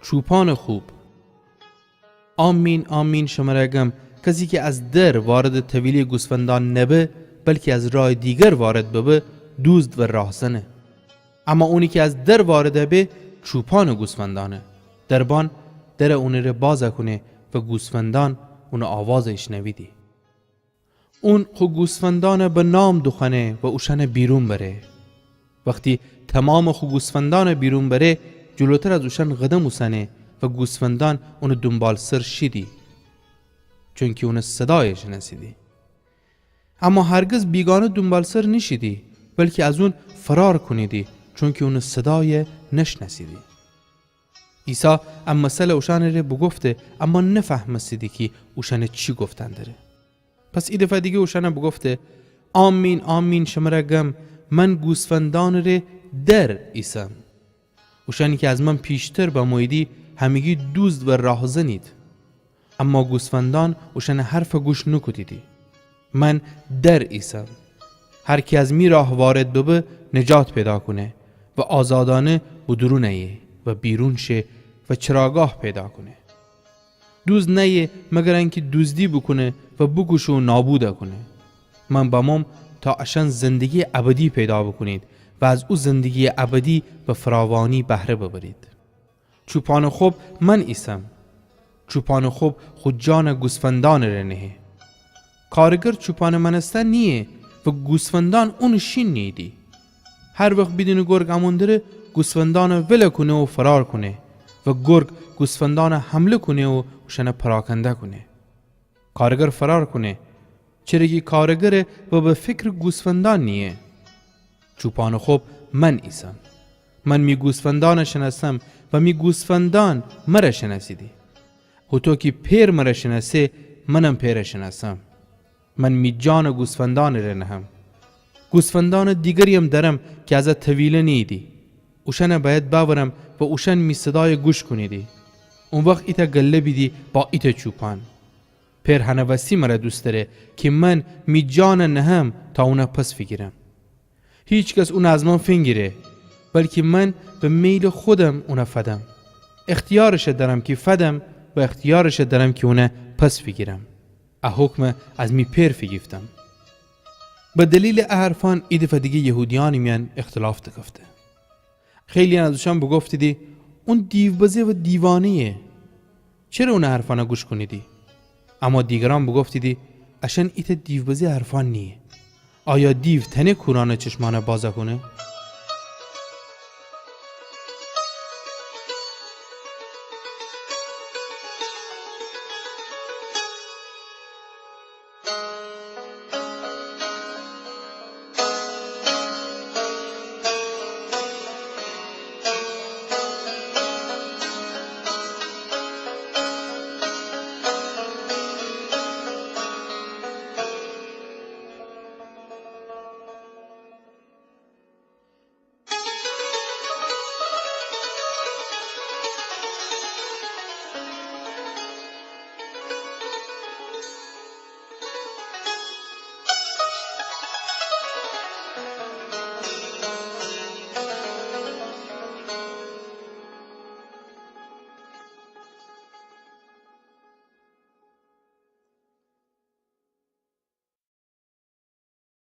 چوپان خوب. آمین آمین شما را گم، کسی که از در وارد طویلی گوسفندان نبه بلکه از راه دیگر وارد ببه دوزد و راهزنه. اما اونی که از در وارد به چوپان گوسفندانه. دربان در اون را باز کنه و گوسفندان اون آوازش نویدی. اون خو گوسفندان به نام دخنه و اوشن بیرون بره. وقتی تمام خو گوسفندان بیرون بره جلوتر از اوشن قدم وسنه و گوسفندان اون دنبال سر شیدی چون که اون صدایش نسیدی. اما هرگز بیگانه دنبال سر نشیدی بلکه از اون فرار کنیدی چون که اون صدای نشنسیدی. عیسی اما مسئله اوشان رو بگفته اما نفهمسیدی که اوشان چی گفتن داره. پس این دفعه دیگه اوشان بگفته آمین آمین شما را گم، من گوسفندان رو در ایسم. اوشانی که از من پیشتر با مویدی همگی دوزد و راهزنید، اما گوسفندان اوشان حرف گوش نکدیدی. من در ایسم، هر کی از می راه وارد ببه نجات پیدا کنه و آزادانه بدرون ایه و بیرون شه و چراگاه پیدا کنه. دوز نیه مگر اینکه دزدی بکنه و بکشه و نابوده کنه. من بامم تا اشان زندگی ابدی پیدا بکنید و از او زندگی ابدی به فراوانی بهره ببرید. چوپان خوب من ایسم. چوپان خوب خود جان گوسفندان رنه. کارگر چوپان منستن نیه و گوسفندان اون شین نیدی. هر وقت بدون گرگ اموندره گوسفندان ول کنه و فرار کنه و گرگ گوسفندان حمله کنه و اوشن پراکنده کنه. کارگر فرار کنه چرگی کارگر و به فکر گوسفندان نیه. چوپان خوب من ایسم. من می گوسفندان شناسم و می گوسفندان مرا شناسیدی. و تو که پیر مرا شناسه منم پیر شناسم. من می جان گوسفندان رنهم. گوسفندان دیگریم درم که از طویله نیدی. اوشن باید باورم و اوشن می صدای گوش کنیدی. اون وقت ایتا گله بیدی با ایتا چوپان. پیر هنوستی مرا دوست داره که من می جان نهم تا اونا پس فگیرم. هیچ کس اون از من فنگیره بلکه من به میل خودم اونا فدم. اختیارش دارم که فدم و اختیارش دارم که اونا پس فگیرم. حکم از می پیر فگیفتم. به دلیل حرفان ای دفعه دیگه یهودیانی میان اختلاف تکفته. خیلی ازشان بگفتیدی اون دیوبازه و دیوانیه، چرا اون حرفانا گوش کنیدی؟ اما دیگران بگفتیدی اشان ایت دیوبازی حرفان نیه. آیا دیو تنه کورانه چشمانه بازه کنه؟